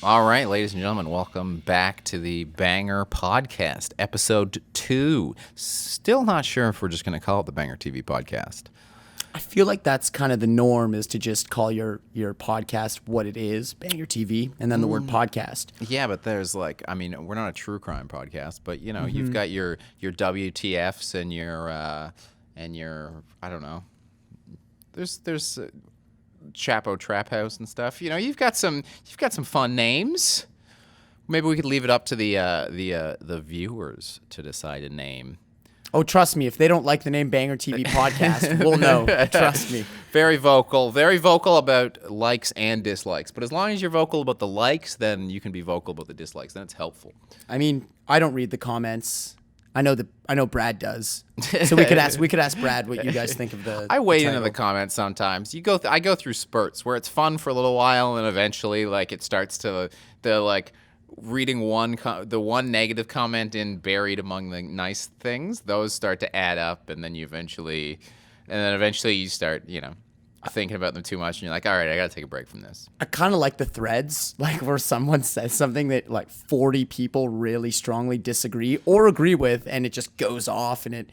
All right, ladies and gentlemen, welcome back to the Banger Podcast, episode 2. Still not sure if we're just going to call it the BangerTV Podcast. I feel like that's kind of the norm, is to just call your podcast what it is, BangerTV, and then the word podcast. Yeah, but there's we're not a true crime podcast, but you've got your WTFs and your I don't know. There's Chapo Trap House and stuff. You've got some fun names. Maybe we could leave it up to the viewers to decide a name. Oh, trust me, if they don't like the name BangerTV Podcast, we'll know. Trust me. Very vocal about likes and dislikes. But as long as you're vocal about the likes, then you can be vocal about the dislikes. Then it's helpful. I mean, I don't read the comments. I know Brad does. So we could ask Brad what you guys think of the. I wade into the comments sometimes. I go through spurts where it's fun for a little while, and eventually, it starts to reading the one negative comment in buried among the nice things. Those start to add up, and then eventually you start thinking about them too much, and you're like, all right, I gotta take a break from this. I kind of like the threads, where someone says something that 40 people really strongly disagree or agree with, and it just goes off, and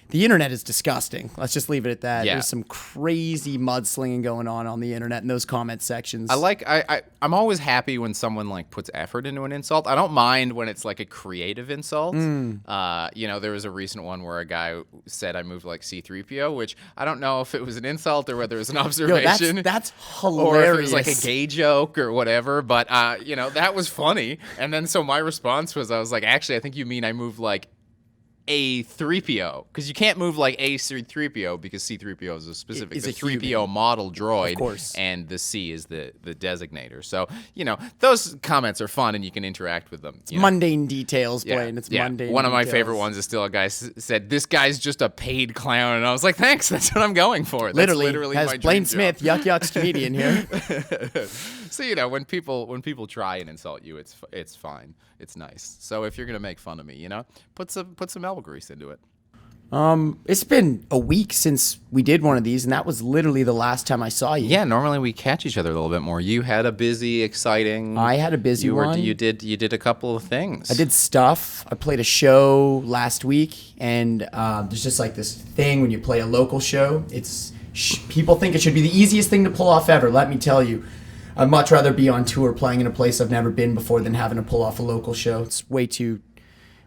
the internet is disgusting. Let's just leave it at that. Yeah. There's some crazy mudslinging going on the internet in those comment sections. I'm always happy when someone puts effort into an insult. I don't mind when it's a creative insult. There was a recent one where a guy said I moved like C-3PO, which I don't know if it was an insult or whether it was an observation. Yo, that's hilarious. Or if it was a gay joke or whatever. But that was funny. And then so my response was, I was like, actually, I think you mean I moved a 3PO, because you can't move a C-3PO because C-3PO is a specific Is a 3PO model droid, of course, and the C is the designator. So those comments are fun and you can interact with them. It's mundane details, Blayne. It's mundane. One of my details. favorite ones is still a guy said, "This guy's just a paid clown," and I was like, "Thanks, that's what I'm going for." That's literally has my Blayne dream Smith, job. Yuck's comedian here. So when people try and insult you, it's fine. It's nice. So if you're gonna make fun of me, put some elbow grease into it. It's been a week since we did one of these, and that was literally the last time I saw you. Yeah, normally we catch each other a little bit more. You had a busy, exciting. I had a busy one. You did a couple of things. I did stuff. I played a show last week, and there's just this thing when you play a local show. People think it should be the easiest thing to pull off ever. Let me tell you. I'd much rather be on tour playing in a place I've never been before than having to pull off a local show. It's way too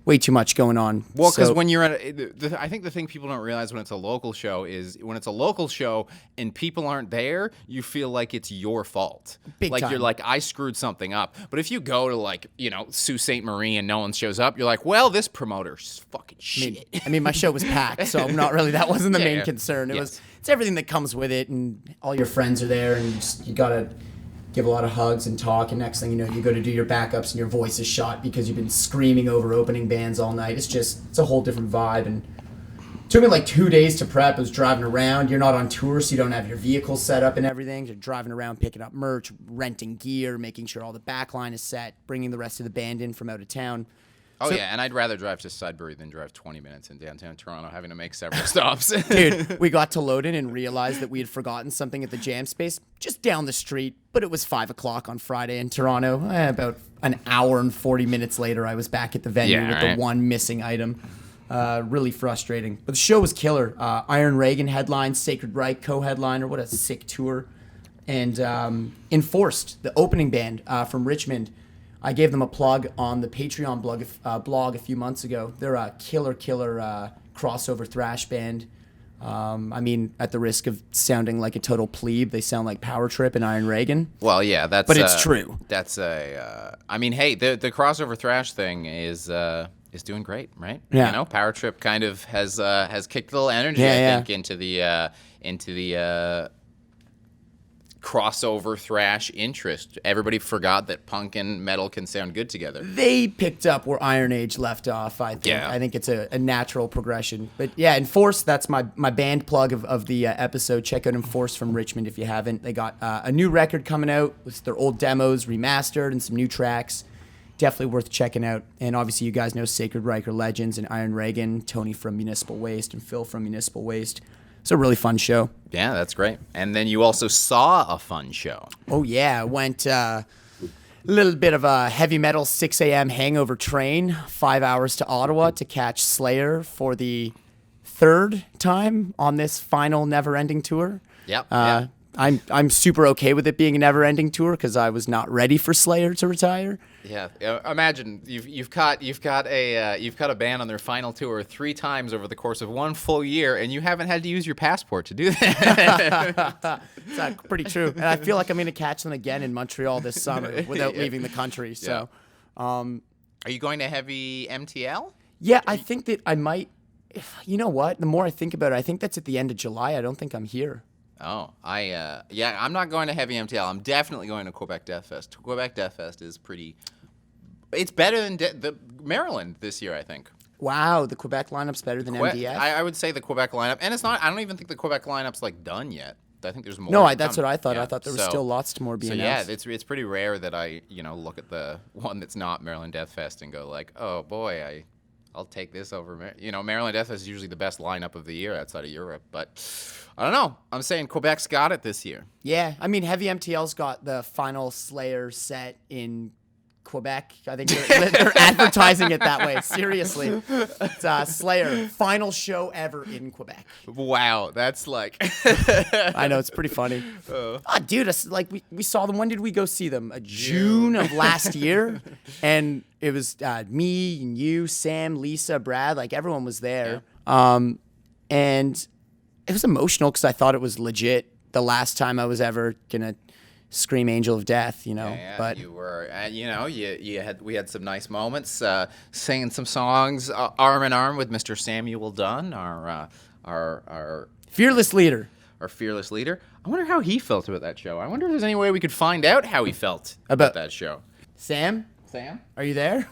much going on. Well, because when you're I think the thing people don't realize when it's a local show is when it's a local show and people aren't there, you feel like it's your fault. Big time. You're like, I screwed something up. But if you go to Sault Ste. Marie and no one shows up, you're like, well, this promoter's fucking shit. I mean, my show was packed, so that wasn't the main concern. It's everything that comes with it, and all your friends are there, and you gotta give a lot of hugs and talk, and next thing you know, you go to do your backups and your voice is shot because you've been screaming over opening bands all night. It's a whole different vibe, and it took me 2 days to prep. I was driving around. You're not on tour, so you don't have your vehicle set up and everything. You're driving around, picking up merch, renting gear, making sure all the backline is set, bringing the rest of the band in from out of town. Oh, yeah, and I'd rather drive to Sudbury than drive 20 minutes in downtown Toronto, having to make several stops. Dude, we got to Loden and realized that we had forgotten something at the jam space just down the street, but it was 5 o'clock on Friday in Toronto. About an hour and 40 minutes later, I was back at the venue with the one missing item. Really frustrating. But the show was killer. Iron Reagan headline, Sacred Reich co-headliner. What a sick tour. And Enforced, the opening band from Richmond. I gave them a plug on the Patreon blog a few months ago. They're a killer crossover thrash band. At the risk of sounding like a total plebe, they sound like Power Trip and Iron Reagan. Well, yeah, but it's true. That's hey, the crossover thrash thing is doing great, right? Yeah. Power Trip kind of has kicked a little energy, I think, into the crossover thrash interest. Everybody forgot that punk and metal can sound good together. They picked up where Iron Age left off, I think. Yeah. I think it's a natural progression. But yeah, Enforced, that's my band plug of the episode. Check out Enforced from Richmond if you haven't. They got a new record coming out with their old demos remastered and some new tracks. Definitely worth checking out. And obviously you guys know Sacred Reich are legends, and Iron Reagan, Tony from Municipal Waste, and Phil from Municipal Waste. It's a really fun show. Yeah, that's great. And then you also saw a fun show. Oh, yeah. I went little bit of a heavy metal 6 a.m. hangover train, 5 hours to Ottawa to catch Slayer for the third time on this final never-ending tour. Yep. I'm super okay with it being a never-ending tour because I was not ready for Slayer to retire. Yeah. Imagine you've caught a band on their final tour 3 times over the course of 1 full year, and you haven't had to use your passport to do that. It's pretty true. And I feel like I'm going to catch them again in Montreal this summer without leaving the country. So, are you going to heavy MTL? Yeah, I think that I might. You know what? The more I think about it, I think that's at the end of July. I don't think I'm here. Oh, I'm not going to heavy MTL. I'm definitely going to Quebec Death Fest. Quebec Death Fest is pretty. It's better than the Maryland this year, I think. Wow, the Quebec lineup's better than MDF. I would say the Quebec lineup, and it's not. I don't even think the Quebec lineup's like done yet. I think there's more. No, that's what I thought. Yeah. I thought there was still lots more being announced. So yeah, it's pretty rare that I look at the one that's not Maryland Death Fest and go like, oh boy, I'll take this over. Maryland Death Fest is usually the best lineup of the year outside of Europe, but I don't know. I'm saying Quebec's got it this year. Yeah, I mean, Heavy MTL's got the final Slayer set in Quebec. I think they're advertising it that way. Seriously, it's Slayer final show ever in Quebec. Wow, that's like. I know, it's pretty funny. Dude, we saw them. When did we go see them? June of last year, and it was me and you, Sam, Lisa, Brad. Like everyone was there, and it was emotional because I thought it was legit. The last time I was ever gonna scream "Angel of Death," Yeah, but you were, we had some nice moments, singing some songs, arm in arm with Mr. Samuel Dunn, our fearless leader. Our fearless leader. I wonder how he felt about that show. I wonder if there's any way we could find out how he felt about that show. Sam, are you there?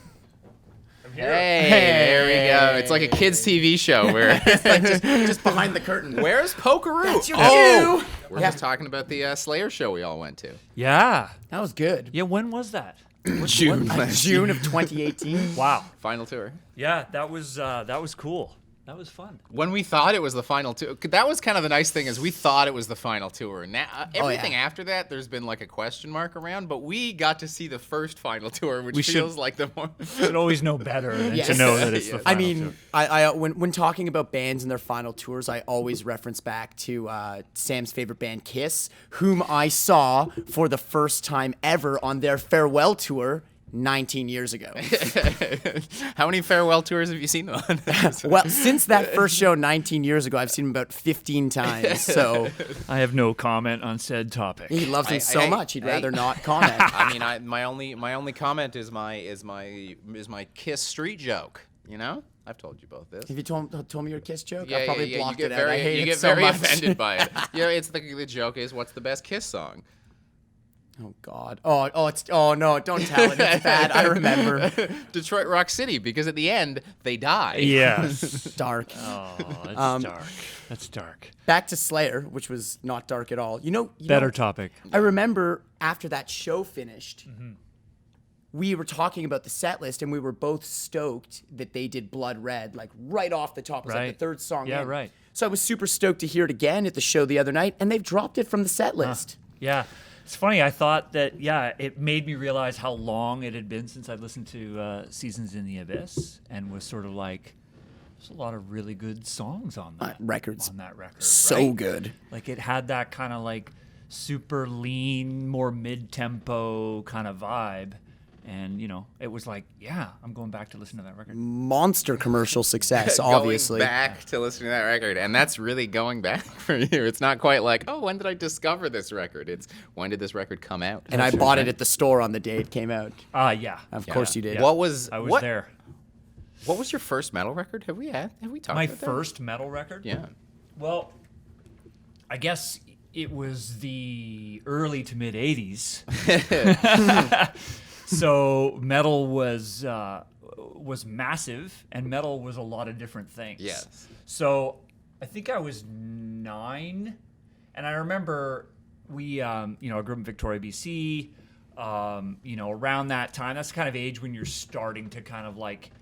Hey, there we go. It's like a kids' TV show where it's like just behind the curtain. Where's Pokeroo? That's your cue. We're just talking about the Slayer show we all went to. Yeah, that was good. Yeah, when was that? June of 2018. Wow, final tour. Yeah, that was cool. That was fun. When we thought it was the final tour, that was kind of the nice thing is we thought it was the final tour. Now everything after that, there's been like a question mark around, but we got to see the first final tour, which feels like the more. Should always know better than to know that it's the final tour. I when talking about bands and their final tours, I always reference back to Sam's favorite band, Kiss, whom I saw for the first time ever on their farewell tour 19 years ago. How many farewell tours have you seen them on? Well, since that first show 19 years ago, I've seen him about 15 times. So I have no comment on said topic. He loves him so much, he'd rather not comment. I mean, my only comment is my Kiss street joke. I've told you both this. Have you told me your Kiss joke? Yeah, I probably blocked you get it very, out. I hate you it get so very much. offended by it. It's the joke is, what's the best Kiss song? Oh God! Oh no! Don't tell it. It's bad. I remember. Detroit Rock City, because at the end they die. Yes. Dark. Oh, that's dark. That's dark. Back to Slayer, which was not dark at all. Better topic. I remember after that show finished, we were talking about the set list, and we were both stoked that they did Blood Red, like right off the top. It was like the third song. Yeah, in. right. So I was super stoked to hear it again at the show the other night, and they've dropped it from the set list. Yeah. It's funny. I thought that, it made me realize how long it had been since I'd listened to Seasons in the Abyss, and was sort of like, there's a lot of really good songs on that records. On that record. So good. Like it had that kind of like super lean, more mid-tempo kind of vibe. And, it was like, I'm going back to listen to that record. Monster commercial success, obviously. Going back to listening to that record. And that's really going back for you. It's not quite like, when did I discover this record? It's, when did this record come out? And I bought it at the store on the day it came out. Yeah. Of course you did. Yeah. I was there. What was your first metal record? Have we talked about that? My first metal record? Yeah. Well, I guess it was the early to mid 80s. So metal was massive, and metal was a lot of different things. Yes. So I think I was 9, and I remember we, I grew up in Victoria, BC. Around that time, that's the kind of age when you're starting to kind of like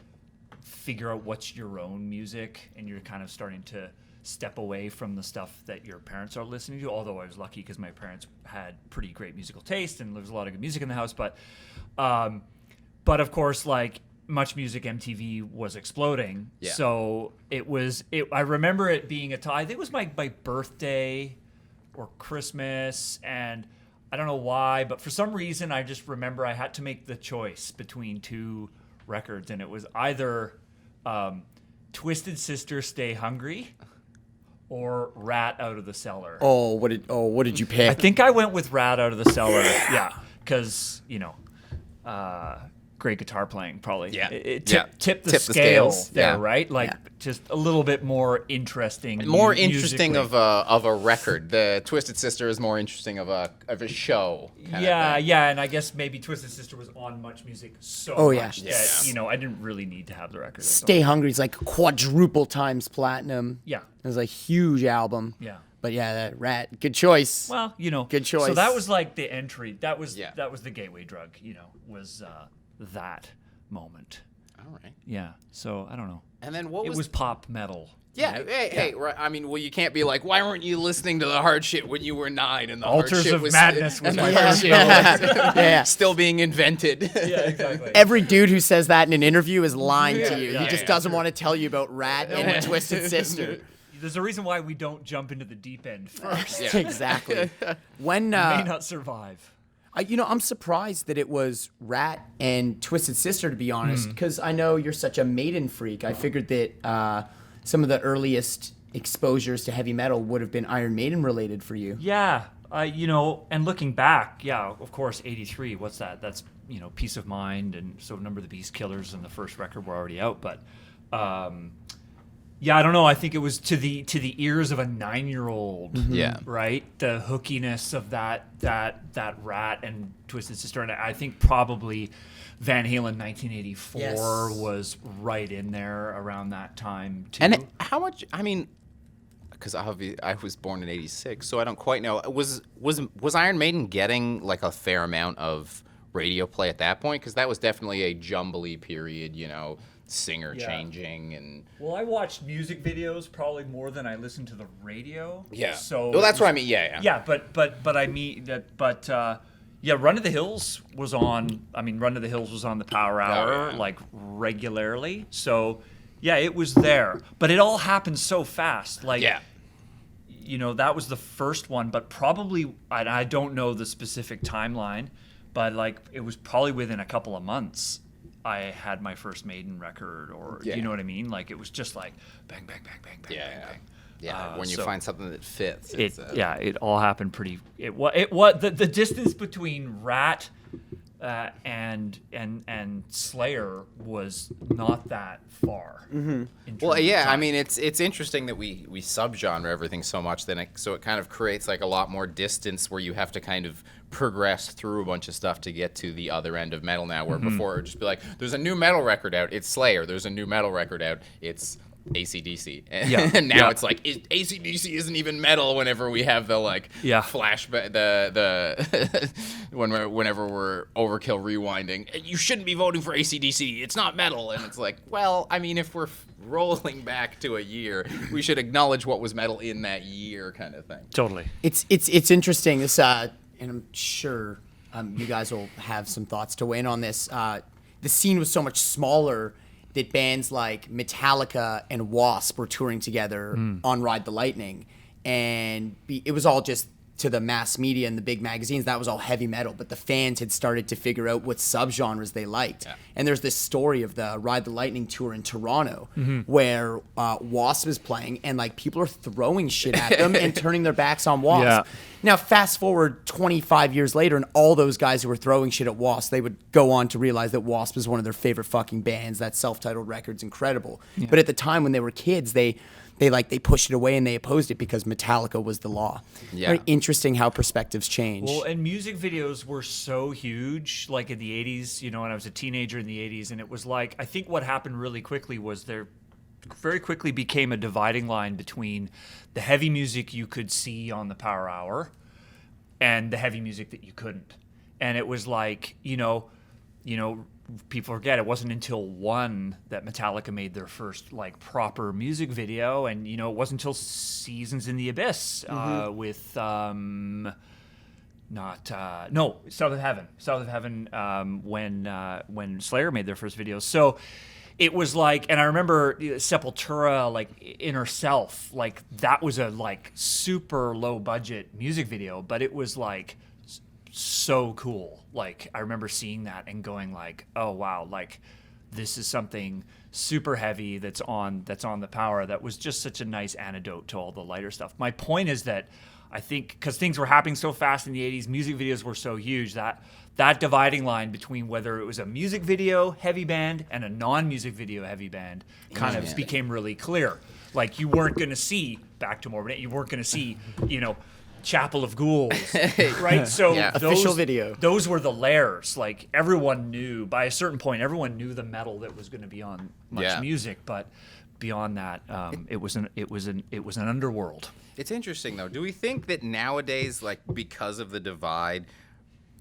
figure out what's your own music, and you're kind of starting to step away from the stuff that your parents are listening to. Although I was lucky because my parents had pretty great musical taste and there was a lot of good music in the house. But of course, like Much Music MTV was exploding. Yeah. So I remember it being a time, I think it was my birthday or Christmas, and I don't know why, but for some reason I just remember I had to make the choice between two records, and it was either Twisted Sister Stay Hungry or Rat Out of the Cellar. What did you pick? I think I went with Rat Out of the Cellar. Yeah, because great guitar playing, probably. Yeah. It Tip tipped the the scale scales. there, Yeah. right? Like just a little bit more interesting. More interesting musically. of a record. The Twisted Sister is more interesting of a show. kind of thing. Yeah, and I guess maybe Twisted Sister was on Much Music so Oh, yeah. much that I didn't really need to have the record. Stay Hungry is like quadruple times platinum. Yeah. It was a huge album. Yeah. But yeah, that Rat, good choice. Well, Good choice. So that was like the entry. That was Yeah. the gateway drug. Was that moment. All right. Yeah. So I don't know. And then what It was? was pop metal. Yeah. Hey. Right, I mean, well, you can't be like, why weren't you listening to the hard shit when you were 9? And the hard Altars shit of was Madness was and my the hard first shit Yeah. Yeah. was still being invented. Yeah, exactly. Every dude who says that in an interview is lying to you. yeah, He just doesn't want to tell you about Rat and Twisted Sister. There's a reason why we don't jump into the deep end first. Yeah. Exactly. When May not survive. I'm surprised that it was Rat and Twisted Sister, to be honest, because I know you're such a Maiden freak. I figured that some of the earliest exposures to heavy metal would have been Iron Maiden related for you. Yeah. And looking back, yeah, of course, 83. What's that? That's Peace of Mind, and so Number of the Beast Killers and the first record were already out, but. Yeah, I don't know. I think it was to the ears of a 9-year-old. Yeah. Right. The hookiness of that Rat and Twisted Sister, and I think probably Van Halen 1984 Yes. was right in there around that time too. And how much? I mean, because I was born in '86, so I don't quite know. Was Iron Maiden getting like a fair amount of radio play at that point? Because that was definitely a jumbly period. Singer changing and Well, I watched music videos probably more than I listened to the radio. yeah. So well, that's what I mean. Yeah. Yeah, but I mean that. Yeah, Run to the Hills was on. I mean, Run to the Hills was on the Power Hour yeah. like regularly. So yeah, it was there. But it all happened so fast. Like Yeah. That was the first one. But probably I don't know the specific timeline. But like it was probably within a couple of months. I had my first Maiden record, or Yeah. you know what I mean? Like it was just like bang, bang, bang, bang, bang, Yeah. bang, bang. Yeah. When you so find something that fits. It all happened pretty. It was the distance between Rat and Slayer was not that far. Mm-hmm. Well, yeah, I mean, it's interesting that we subgenre everything so much, so it kind of creates like a lot more distance where you have to kind of progress through a bunch of stuff to get to the other end of metal now, where before it would just be like, there's a new metal record out, it's Slayer, there's a new metal record out, it's AC/DC. And now it's like AC/DC isn't even metal whenever we have the like flashback, the whenever we're overkill rewinding. You shouldn't be voting for AC/DC. It's not metal. And it's like, well, I mean, if we're rolling back to a year, we should acknowledge what was metal in that year, kind of thing. Totally. It's interesting. This and I'm sure you guys will have some thoughts to weigh in on this. The scene was so much smaller that bands like Metallica and Wasp were touring together on Ride the Lightning, and it was all just to the mass media and the big magazines. That was all heavy metal, but the fans had started to figure out what subgenres they liked. Yeah. And there's this story of the Ride the Lightning tour in Toronto where Wasp is playing, and like people are throwing shit at them and turning their backs on Wasp. Yeah. Now, fast forward 25 years later, and all those guys who were throwing shit at Wasp, they would go on to realize that Wasp is one of their favorite fucking bands. That self-titled record's incredible. Yeah. But at the time when they were kids, they pushed it away and they opposed it because Metallica was the law. Yeah. Very interesting how perspectives change. Well, and music videos were so huge, like in the 80s, when I was a teenager in the 80s, and it was like, I think what happened really quickly was there very quickly became a dividing line between the heavy music you could see on the Power Hour and the heavy music that you couldn't. And it was like, people forget it wasn't until One that Metallica made their first like proper music video, and it wasn't until Seasons in the Abyss with South of Heaven when Slayer made their first video. So it was like, and I remember Sepultura, like Inner Self, like that was a like super low budget music video, but it was like so cool. Like I remember seeing that and going like, oh wow, like this is something super heavy that's on the Power. That was just such a nice antidote to all the lighter stuff. My point is that I think because things were happening so fast in the 80s, music videos were so huge that dividing line between whether it was a music video heavy band and a non-music video heavy band kind of became really clear. Like you weren't going to see Back to Morbid, you weren't going to see, Chapel of Ghouls, right? So official video. Those were the layers. Like everyone knew by a certain point, everyone knew the metal that was going to be on much music, but beyond that, it was an underworld. It's interesting though. Do we think that nowadays, like because of the divide,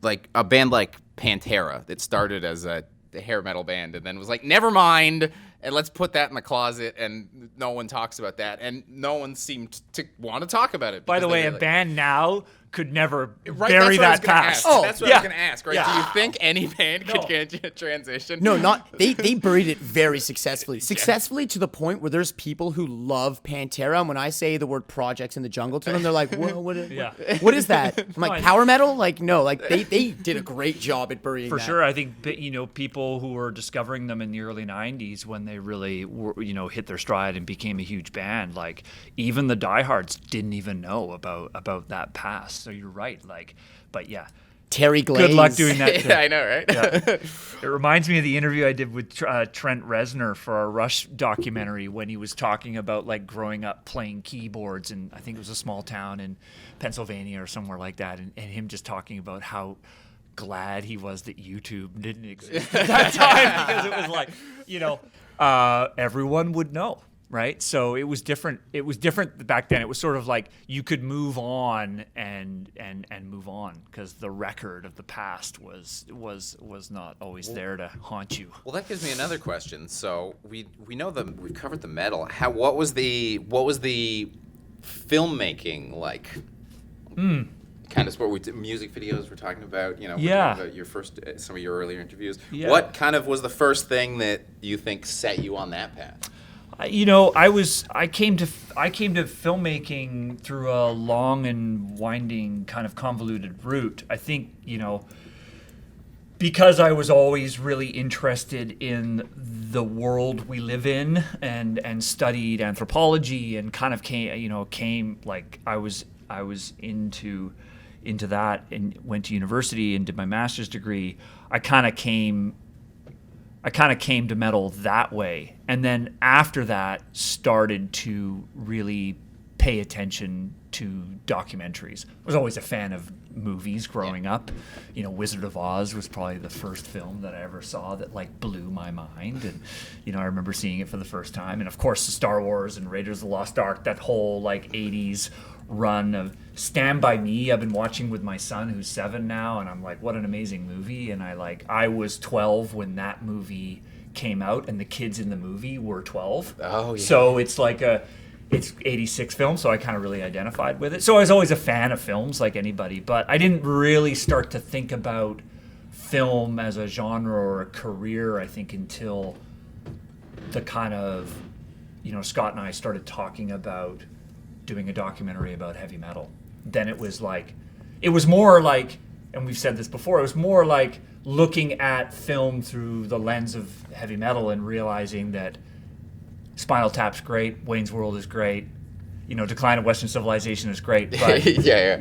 like a band like Pantera that started as a hair metal band and then was like, never mind, and let's put that in the closet, and no one talks about that, and no one seemed to want to talk about it. By the way, a band now could never right, bury that past. Oh, that's what I was going to ask, right? Do you think any band could get a transition? No, not they buried it very successfully. Successfully to the point where there's people who love Pantera, and when I say the word projects in the jungle to them, they're like, what is that? I'm like, power metal? Like, no, like they did a great job at burying For that. sure. I think, people who were discovering them in the early 90s when they really were, hit their stride and became a huge band, like even the diehards didn't even know about that past. So you're right. Like, but yeah. Terry Glaze. Good luck doing that. Yeah, I know, right? Yeah. It reminds me of the interview I did with Trent Reznor for our Rush documentary when he was talking about like growing up playing keyboards, and I think it was a small town in Pennsylvania or somewhere like that, and him just talking about how glad he was that YouTube didn't exist at that time because it was like, everyone would know. Right, so it was different. It was different back then. It was sort of like you could move on and move on because the record of the past was not always there to haunt you. Well, that gives me another question. So we know we've covered the metal. What was the filmmaking like? Kind of sport. Music videos we're talking about. We're talking about your first, some of your earlier interviews. Yeah. What kind of was the first thing that you think set you on that path? I came to filmmaking through a long and winding kind of convoluted route. I think, because I was always really interested in the world we live in and studied anthropology and kind of came like I was into that and went to university and did my master's degree. I kind of came to metal that way. And then after that, started to really pay attention to documentaries. I was always a fan of movies growing up. Wizard of Oz was probably the first film that I ever saw that like blew my mind. And, I remember seeing it for the first time. And of course, Star Wars and Raiders of the Lost Ark, that whole like 80s run of Stand By Me, I've been watching with my son who's 7 now, and I'm like, what an amazing movie. And I was 12 when that movie came out, and the kids in the movie were 12. Oh, yeah. So it's like it's 86 film, so I kind of really identified with it. So I was always a fan of films like anybody, but I didn't really start to think about film as a genre or a career, I think, until the kind of, Scott and I started talking about doing a documentary about heavy metal. Then it was more like, and we've said this before, it was more like looking at film through the lens of heavy metal and realizing that Spinal Tap's great, Wayne's World is great, Decline of Western Civilization is great, but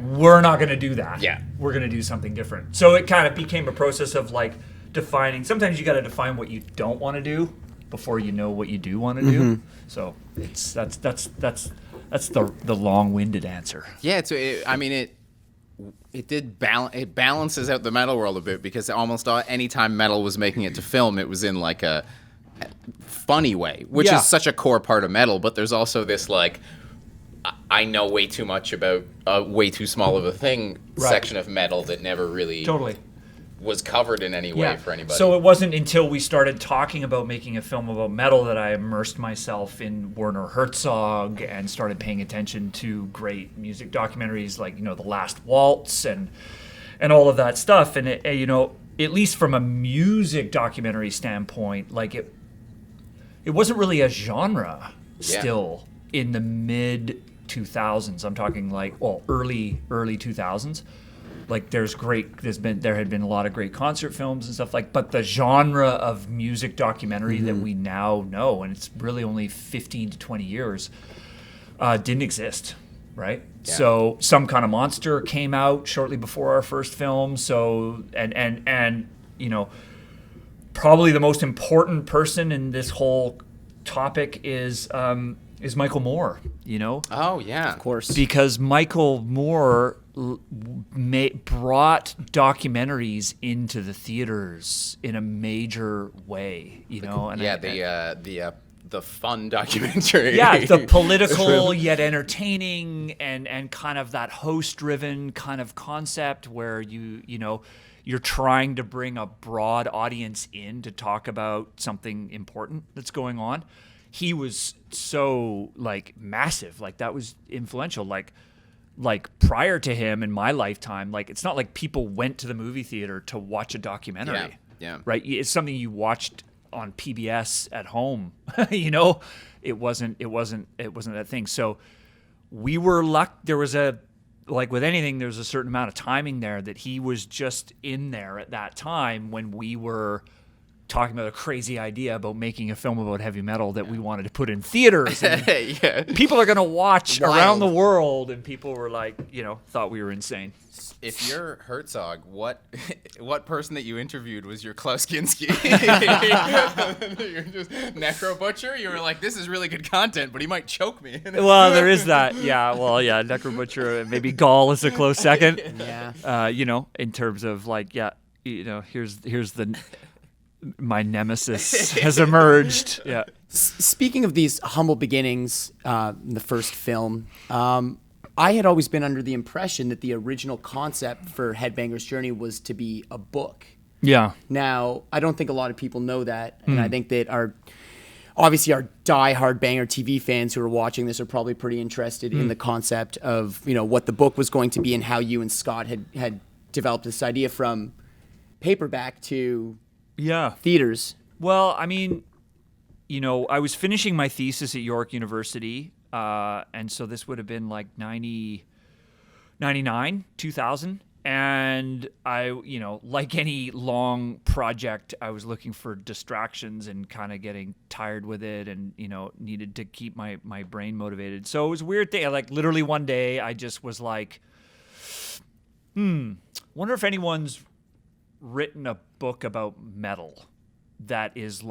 we're not going to do that. Yeah. We're going to do something different. So it kind of became a process of like defining, sometimes you got to define what you don't want to do before you know what you do want to do. So that's the long-winded answer. Yeah, it balances out the metal world a bit because almost any time metal was making it to film, it was in like a funny way, which is such a core part of metal. But there's also this like, I know way too much about way too small of a thing section of metal that never really Totally. was covered in any way for anybody. So it wasn't until we started talking about making a film about metal that I immersed myself in Werner Herzog and started paying attention to great music documentaries like, The Last Waltz and all of that stuff. And, at least from a music documentary standpoint, like it wasn't really a genre still in the mid 2000s. I'm talking early 2000s. Like there had been a lot of great concert films and stuff but the genre of music documentary that we now know, and it's really only 15 to 20 years, didn't exist, right? Yeah. So Some Kind of Monster came out shortly before our first film. So and probably the most important person in this whole topic is Michael Moore. Oh yeah, of course, because Michael Moore brought documentaries into the theaters in a major way, the fun documentary. Yeah, the political yet entertaining and kind of that host-driven kind of concept where you're trying to bring a broad audience in to talk about something important that's going on. He was so massive, that was influential. Like prior to him in my lifetime, it's not like people went to the movie theater to watch a documentary. Yeah. Right? It's something you watched on PBS at home. It wasn't that thing. So we were there was with anything, there's a certain amount of timing there that he was just in there at that time when we were talking about a crazy idea about making a film about heavy metal that we wanted to put in theaters. And people are going to watch around the world, and people were thought we were insane. If you're Herzog, what person that you interviewed was your Klaus Kinski? You're just Necro Butcher? You were like, this is really good content, but he might choke me. Well, there is that. Yeah, Necro Butcher, maybe Gall is a close second. Yeah. In terms of here's the... my nemesis has emerged. Yeah. Speaking of these humble beginnings, in the first film, I had always been under the impression that the original concept for Headbangers Journey was to be a book. Yeah. Now, I don't think a lot of people know that, and I think that our die-hard BangerTV fans who are watching this are probably pretty interested in the concept of what the book was going to be and how you and Scott had developed this idea from paperback to theaters. Well, I mean, I was finishing my thesis at York University, and so this would have been 99, 2000. And I, like any long project, I was looking for distractions and kind of getting tired with it and, needed to keep my brain motivated. So it was a weird thing. Literally one day I just was like, wonder if anyone's written a book about metal that is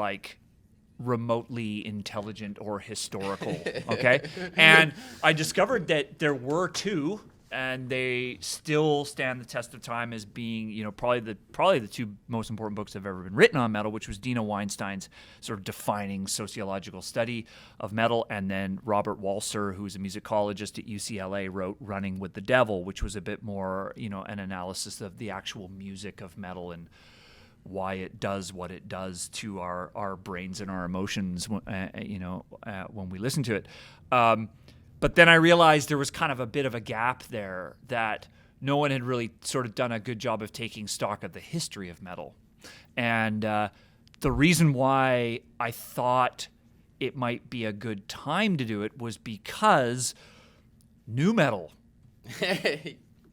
remotely intelligent or historical. Okay. And I discovered that there were two, and they still stand the test of time as being, probably the two most important books that have ever been written on metal, which was Dina Weinstein's sort of defining sociological study of metal, and then Robert Walser, who's a musicologist at UCLA, wrote Running with the Devil, which was a bit more, an analysis of the actual music of metal and why it does what it does to our brains and our emotions, when we listen to it. But then I realized there was kind of a bit of a gap there, that no one had really sort of done a good job of taking stock of the history of metal. And the reason why I thought it might be a good time to do it was because nu metal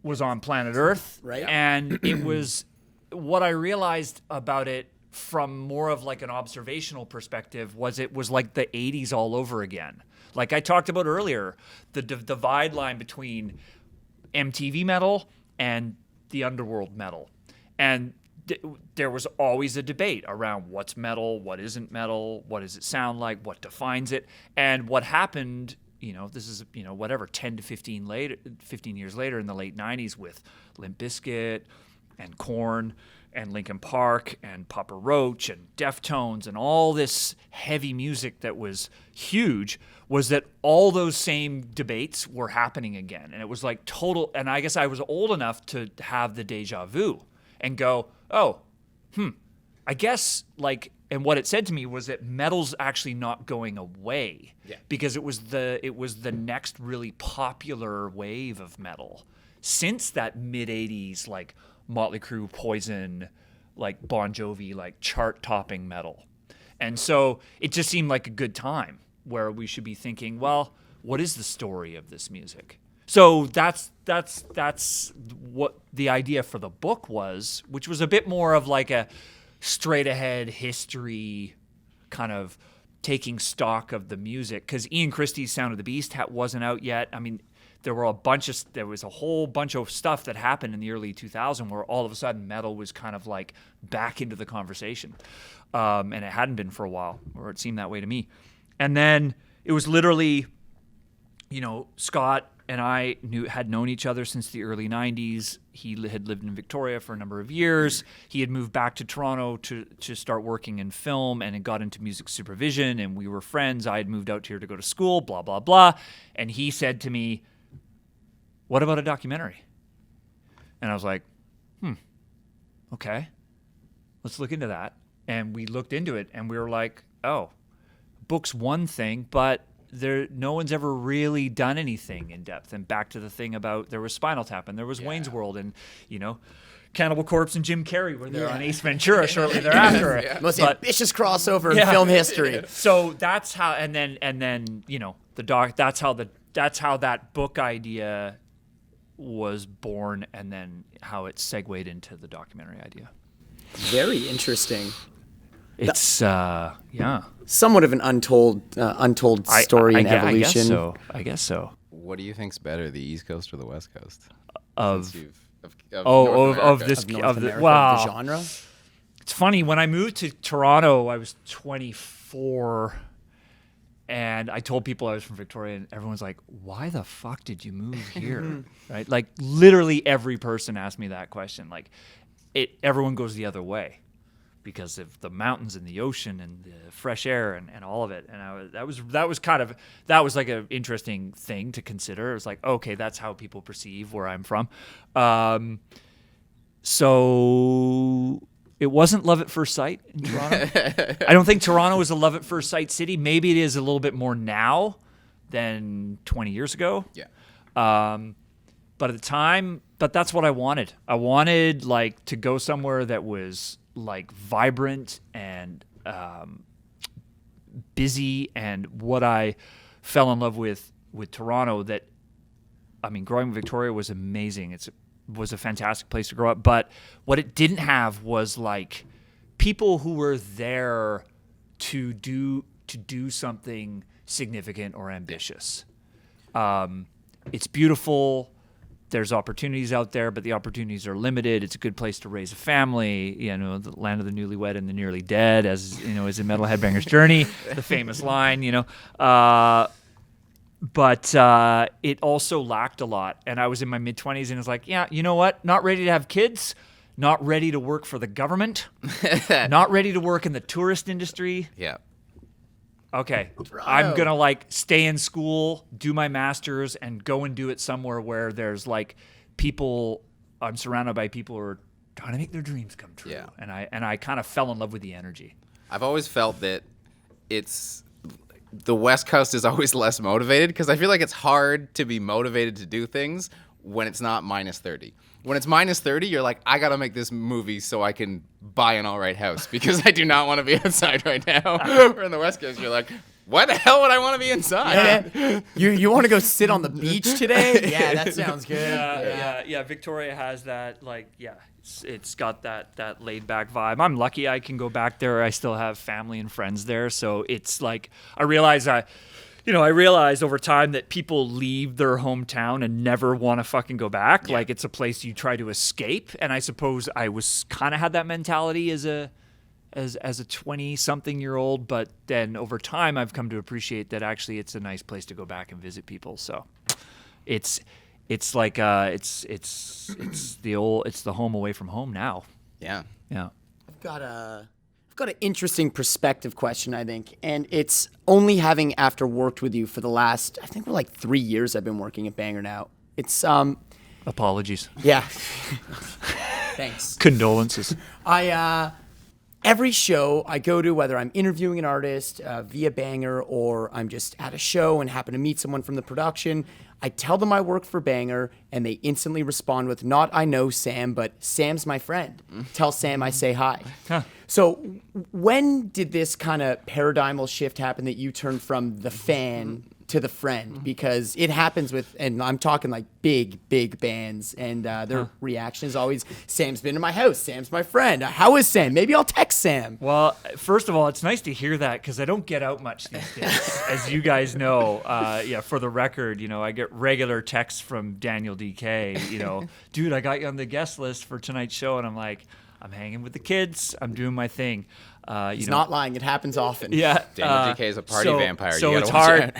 was on planet Earth. Right. And it was what I realized about it from more of an observational perspective was it was like the 80s all over again. Like I talked about earlier, the divide line between MTV metal and the underworld metal. And there was always a debate around what's metal, what isn't metal, what does it sound like, what defines it. And what happened, this is, 10 to 15 years later in the late 90s with Limp Bizkit and Korn and Linkin Park and Papa Roach and Deftones and all this heavy music that was huge, was that all those same debates were happening again. And it was total, and I guess I was old enough to have the deja vu and go, I guess like, and what it said to me was that metal's actually not going away, because it was the next really popular wave of metal since that mid '80s, like Motley Crue, Poison, like Bon Jovi, like chart topping metal. And so it just seemed like a good time where we should be thinking, well, what is the story of this music? So that's what the idea for the book was, which was a bit more of like a straight ahead history, kind of taking stock of the music, because Ian Christie's Sound of the Beast wasn't out yet. I mean, there was a whole bunch of stuff that happened in the early 2000s where all of a sudden metal was kind of like back into the conversation, and it hadn't been for a while, or it seemed that way to me. And then it was literally, Scott and I had known each other since the early 90s. He had lived in Victoria for a number of years. He had moved back to Toronto to start working in film, and had got into music supervision, and we were friends. I had moved out here to go to school, blah, blah, blah. And he said to me, what about a documentary? And I was like, okay, let's look into that. And we looked into it, and we were like, oh, book's one thing, but no one's ever really done anything in depth. And back to the thing about, there was Spinal Tap, and there was Wayne's World, and Cannibal Corpse and Jim Carrey were there on Ace Ventura shortly thereafter. Most ambitious crossover in film history. So that's how, and then the doc. That's how that book idea was born, and then how it segued into the documentary idea. Very interesting. It's somewhat of an untold story and evolution. I guess so. What do you think's better, the East Coast or the West Coast? Of the genre? It's funny, when I moved to Toronto, I was 24, and I told people I was from Victoria, and everyone's like, why the fuck did you move here? Right? Like, literally every person asked me that question. Like, everyone goes the other way because of the mountains and the ocean and the fresh air and all of it. And that was like an interesting thing to consider. It was like, okay, that's how people perceive where I'm from. So it wasn't love at first sight in Toronto. I don't think Toronto is a love at first sight city. Maybe it is a little bit more now than 20 years ago. Yeah. But at the time, that's what I wanted. I wanted like to go somewhere that was like vibrant and busy, and what I fell in love with Toronto, that, I mean, growing in Victoria was amazing. It was a fantastic place to grow up, but what it didn't have was like people who were there to do something significant or ambitious. It's beautiful. There's opportunities out there, but the opportunities are limited. It's a good place to raise a family, the land of the newlywed and the nearly dead, as is in Metal Headbangers Journey, the famous line, But it also lacked a lot. And I was in my mid-20s, and it's like, yeah, you know what? Not ready to have kids, not ready to work for the government, not ready to work in the tourist industry. Yeah. Okay, I'm going to like stay in school, do my master's, and go and do it somewhere where there's like people, I'm surrounded by people who are trying to make their dreams come true. Yeah. And I kind of fell in love with the energy. I've always felt that the West Coast is always less motivated, because I feel like it's hard to be motivated to do things when it's not minus 30. When it's minus 30, you're like, I got to make this movie so I can buy an all right house, because I do not want to be outside right now. Or in the West Coast, you're like, why the hell would I want to be inside? You want to go sit on the beach today? Yeah, that sounds good. Yeah. Victoria has that, like, it's got that laid back vibe. I'm lucky I can go back there. I still have family and friends there. So it's like, I realized over time that people leave their hometown and never want to fucking go back. Yeah. Like, it's a place you try to escape. And I suppose I was kind of had that mentality as a 20-something-year-old, but then over time I've come to appreciate that actually it's a nice place to go back and visit people. So it's like it's the home away from home now. Yeah. Yeah. I've got an interesting perspective question, I think, and it's only having after worked with you for the last, I think, like 3 years I've been working at Banger now. It's apologies. Yeah. Thanks. Condolences. Every show I go to, whether I'm interviewing an artist via Banger or I'm just at a show and happen to meet someone from the production, I tell them I work for Banger, and they instantly respond with not "I know Sam," but "Sam's my friend. Tell Sam I say hi." Huh. So when did this kind of paradigmal shift happen that you turned from the fan to the friend? Because it happens with, and I'm talking like big bands, and their reaction is always, "Sam's been to my house. Sam's my friend. How is Sam? Maybe I'll text Sam." Well, first of all, it's nice to hear that because I don't get out much these days, as you guys know. For the record, I get regular texts from Daniel DK. Dude, I got you on the guest list for tonight's show, and I'm like, I'm hanging with the kids. I'm doing my thing. He's not lying. It happens often. Yeah, Daniel DK is a party vampire. So you it's watch hard. it.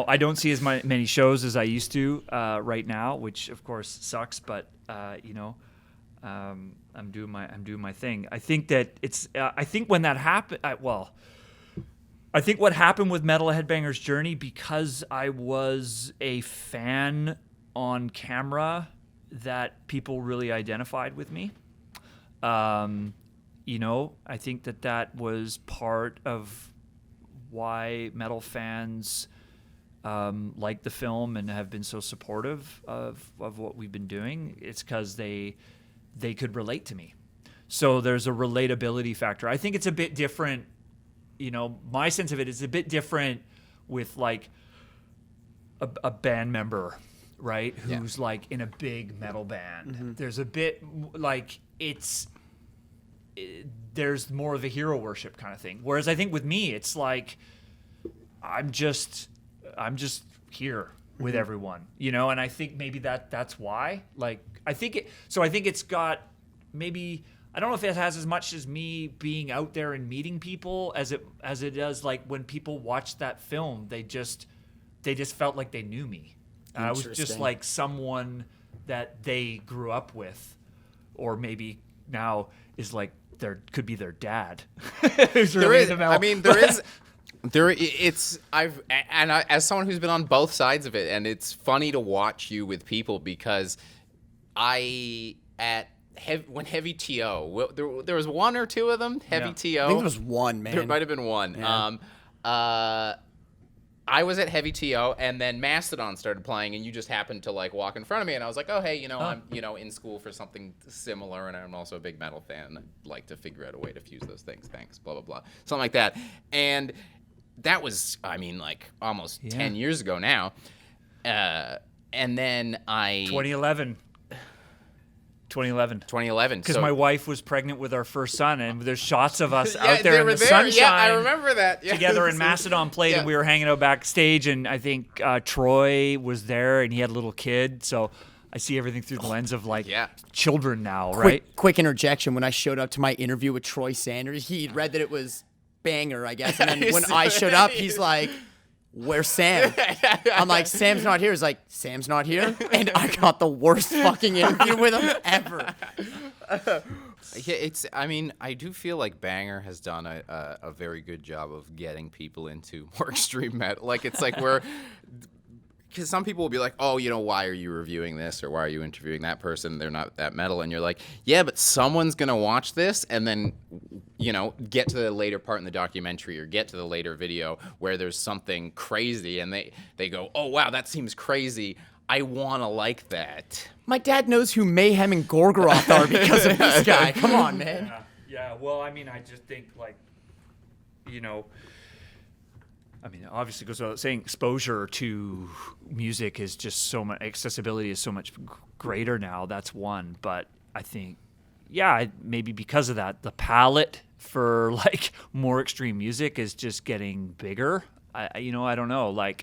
I don't see as many shows as I used to right now, which of course sucks. But I'm doing my thing. I think that I think when that happened, I think what happened with Metal Headbangers Journey, because I was a fan on camera, that people really identified with me. I think that was part of why metal fans like the film and have been so supportive of what we've been doing. It's because they could relate to me. So there's a relatability factor. I think it's a bit different. My sense of it is a bit different with like a band member, right? Who's like in a big metal band. Mm-hmm. There's a bit like there's more of a hero worship kind of thing. Whereas I think with me, it's like I'm just here with everyone, and I think maybe that's why. Like I think it's got maybe, I don't know if it has as much as me being out there and meeting people as it does like when people watched that film, they just felt like they knew me. I was just like someone that they grew up with, or maybe now is like could be their dad. Who's really as someone who's been on both sides of it, and it's funny to watch you with people because when Heavy T.O., there was one or two of them, Heavy T.O. I think there was one, man. There might have been one. Yeah. I was at Heavy T.O., and then Mastodon started playing, and you just happened to like walk in front of me, and I was like, oh, hey, I'm in school for something similar, and I'm also a big metal fan, and I'd like to figure out a way to fuse those things. Thanks, blah, blah, blah. Something like that. And that was, like almost 10 years ago now. And then 2011. 2011. Because my wife was pregnant with our first son, and there's shots of us out there in the sunshine. Yeah, I remember that. Yeah. Together in Mastodon played, and we were hanging out backstage, and I think Troy was there, and he had a little kid. So I see everything through the lens of children now, right? Quick interjection. When I showed up to my interview with Troy Sanders, he'd read that it was Banger, I guess. And then when I showed up, he's like, "Where's Sam?" I'm like, "Sam's not here." He's like, "Sam's not here?" And I got the worst fucking interview with him ever. I do feel like Banger has done a very good job of getting people into more extreme metal. Like, it's like because some people will be like, oh, why are you reviewing this, or why are you interviewing that person? They're not that metal. And you're like, yeah, but someone's going to watch this and then, get to the later part in the documentary or get to the later video where there's something crazy and they go, oh, wow, that seems crazy. I want to like that. My dad knows who Mayhem and Gorgoroth are because of this guy. Come on, man. Yeah. Well, I just think obviously, goes without saying, exposure to music is just so much, accessibility is so much greater now. That's one. But I think, maybe because of that, the palette for more extreme music is just getting bigger. I don't know. I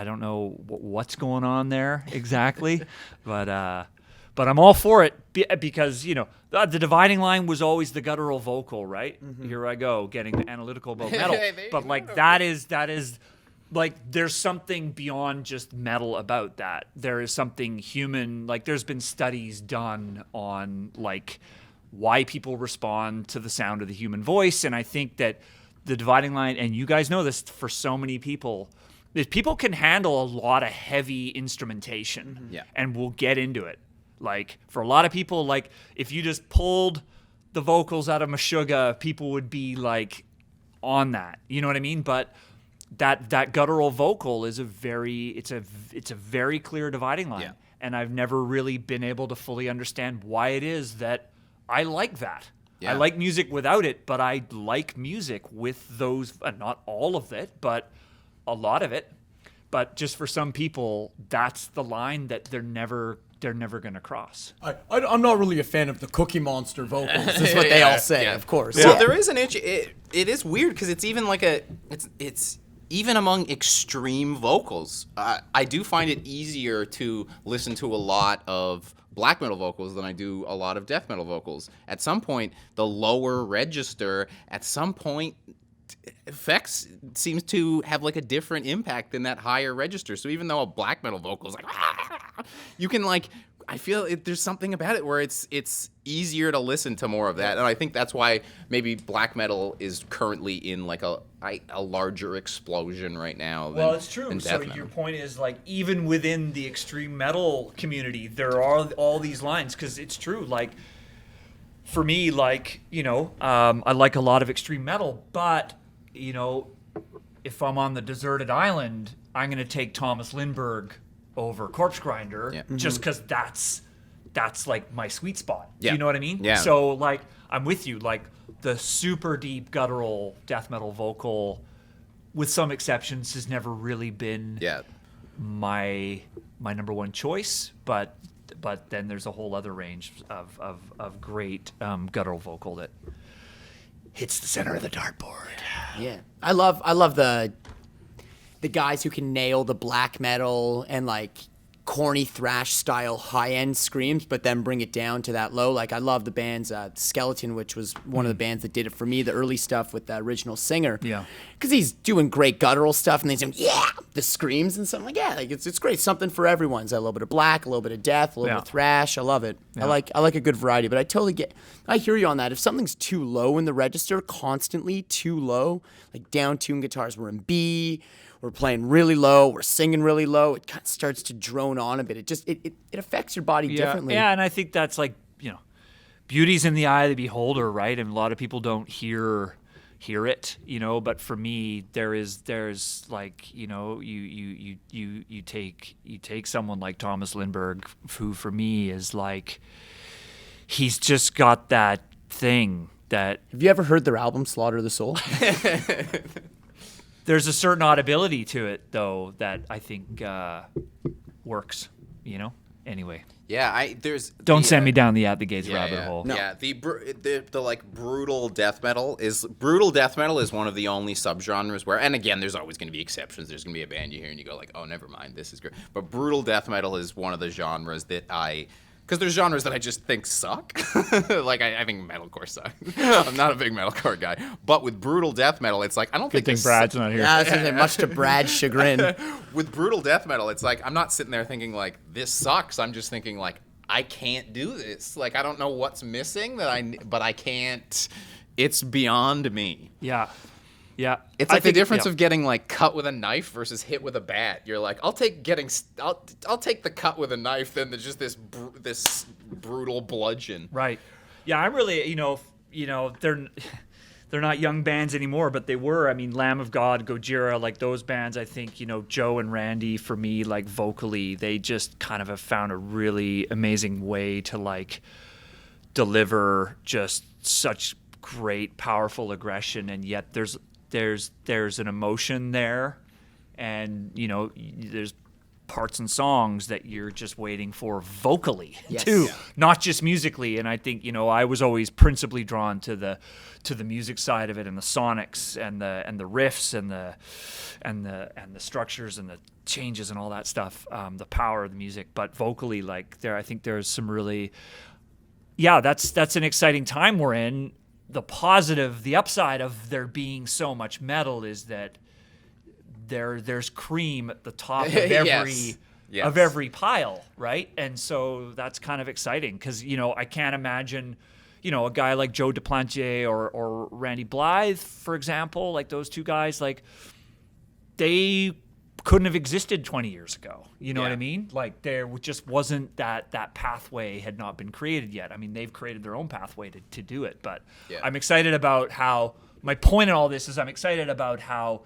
don't know what's going on there exactly, but I'm all for it because the dividing line was always the guttural vocal, right? Mm-hmm. Here I go getting analytical about metal, but that is there's something beyond just metal about that. There is something human. There's been studies done on why people respond to the sound of the human voice, and I think that the dividing line, and you guys know this for so many people. People can handle a lot of heavy instrumentation, and we'll get into it. Like for a lot of people, like if you just pulled the vocals out of Meshuggah, people would be like on that. You know what I mean? But that guttural vocal is a very clear dividing line. Yeah. And I've never really been able to fully understand why it is that I like that. Yeah. I like music without it, but I like music with those, not all of it, but a lot of it. But just for some people, that's the line that they're never going to cross. I'm not really a fan of the Cookie Monster vocals. Is what they all say, of course. So there is an itch. It is weird because it's even like it's even among extreme vocals. I do find it easier to listen to a lot of black metal vocals than I do a lot of death metal vocals. At some point, the lower register, effects seems to have like a different impact than that higher register. So even though a black metal vocal is like, you can like, I feel there's something about it where it's easier to listen to more of that, and I think that's why maybe black metal is currently in like a larger explosion right now. Well, it's true. So your point is like even within the extreme metal community, there are all these lines because it's true. Like for me, like I like a lot of extreme metal, but if I'm on the deserted island, I'm going to take Thomas Lindbergh over Corpse Grinder just because that's like my sweet spot. Yeah. You know what I mean? Yeah. So like I'm with you. Like the super deep guttural death metal vocal, with some exceptions, has never really been my number one choice. But then there's a whole other range of great guttural vocal that hits the center of the dartboard. Yeah, I love the guys who can nail the black metal and like corny thrash style high end screams, but then bring it down to that low. Like I love the band's Skeleton, which was one of the bands that did it for me, the early stuff with the original singer. Yeah, because he's doing great guttural stuff and he's doing the screams and something like it's great, something for everyone. It's a little bit of black, a little bit of death, a little bit of thrash. I love it. I like a good variety, but I hear you on that. If something's too low in the register, constantly too low, like down tuned guitars, we're in B. We're playing really low. We're singing really low. It kind of starts to drone on a bit. It affects your body differently. Yeah, and I think that's like beauty's in the eye of the beholder, right? And a lot of people don't hear it, But for me, there's like you take someone like Thomas Lindbergh, who for me is like he's just got that thing that. Have you ever heard their album Slaughter the Soul? There's a certain audibility to it, though, that I think works. Anyway. Yeah, Don't send me down the At the Gates rabbit hole. No. Yeah, the like brutal death metal is one of the only subgenres where, and again, there's always going to be exceptions. There's going to be a band you hear and you go like, oh, never mind, this is great. But brutal death metal is one of the genres that because there's genres that I just think suck. Like, I think metalcore sucks. I'm not a big metalcore guy. But with brutal death metal, it's like, I don't think... Good thing Brad's not here. Yeah, that's much to Brad's chagrin. With brutal death metal, it's like, I'm not sitting there thinking, like, this sucks. I'm just thinking, like, I can't do this. Like, I don't know what's missing, but I can't... It's beyond me. Yeah. Yeah, it's like the difference of getting like cut with a knife versus hit with a bat. You're like, I'll take the cut with a knife than just this brutal bludgeon. Right. Yeah, I'm really they're not young bands anymore, but they were. I mean, Lamb of God, Gojira, like those bands. I think Joe and Randy, for me, like vocally, they just kind of have found a really amazing way to like deliver just such great, powerful aggression, and yet there's an emotion there, and there's parts and songs that you're just waiting for vocally too, not just musically. And I think I was always principally drawn to the music side of it, and the sonics and the riffs and the structures and the changes and all that stuff, the power of the music. But vocally, like I think there's some really that's an exciting time we're in. The upside of there being so much metal is that there's cream at the top of every pile, right? And so that's kind of exciting because I can't imagine a guy like Joe Duplantier or Randy Blythe, for example, like those two guys, like they couldn't have existed 20 years ago. You know what Yeah. I mean? Like there just wasn't that pathway had not been created yet. I mean, they've created their own pathway to do it, but Yeah. I'm excited about how my point in all this is I'm excited about how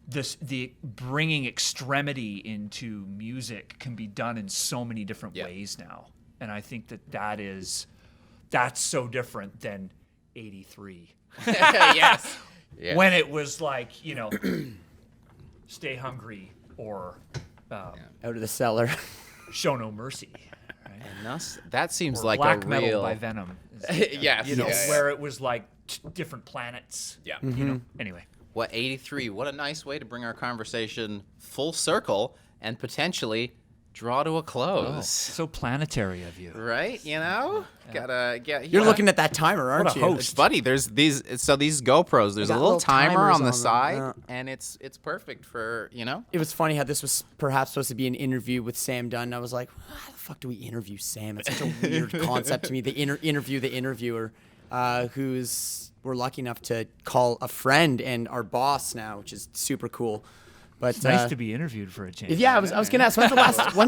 the bringing extremity into music can be done in so many different Yeah. ways now. And I think that's so different than 83. Yes. Yeah. When it was like, Stay Hungry or Out of the cellar. Show No Mercy. Right? And that seems Or like Black a Metal real. by Venom. Yes. Where it was like different planets. Yeah. Anyway. What 83? What a nice way to bring our conversation full circle and potentially draw to a close. So planetary of you. Right? Gotta get. You're looking at that timer, aren't What a you? host. Buddy, there's these GoPros. There's a got little little timer timers on the on them, side, yeah. and it's perfect for It was funny how this was perhaps supposed to be an interview with Sam Dunn. I was like, how the fuck do we interview Sam? It's such a weird concept to me. The interview the interviewer, we're lucky enough to call a friend and our boss now, which is super cool. But It's nice to be interviewed for a change. yeah, I was gonna ask, when's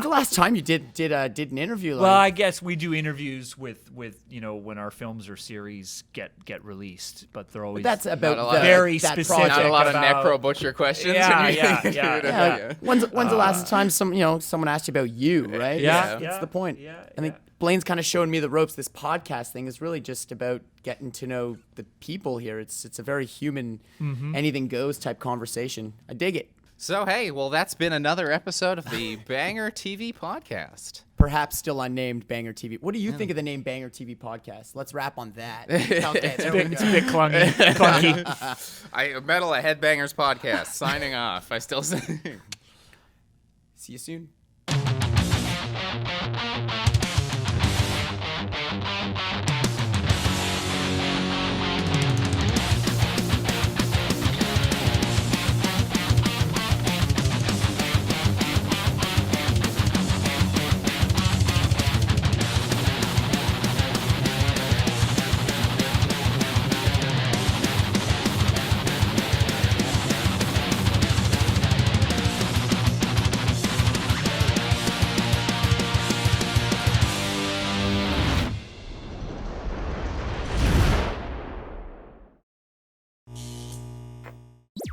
the last time you did an interview? Well, I guess we do interviews with when our films or series get released, but they're always that's about Not a lot the, of- very that specific. project. not a lot of about- Necro Butcher questions. Yeah, when you- yeah, yeah. Yeah. When's the last time someone asked you about you, right? Yeah, That's the point. yeah, I think Blayne's kind of showing me the ropes. This podcast thing is really just about getting to know the people here. It's a very human, anything goes type conversation. I dig it. So hey, well that's been another episode of the Banger TV podcast. Perhaps still unnamed Banger TV. What do you think of the name Banger TV podcast? Let's wrap on that. Okay, there we It's a go. bit clunky. Metal a Headbangers podcast. Signing off. I still say. See you soon.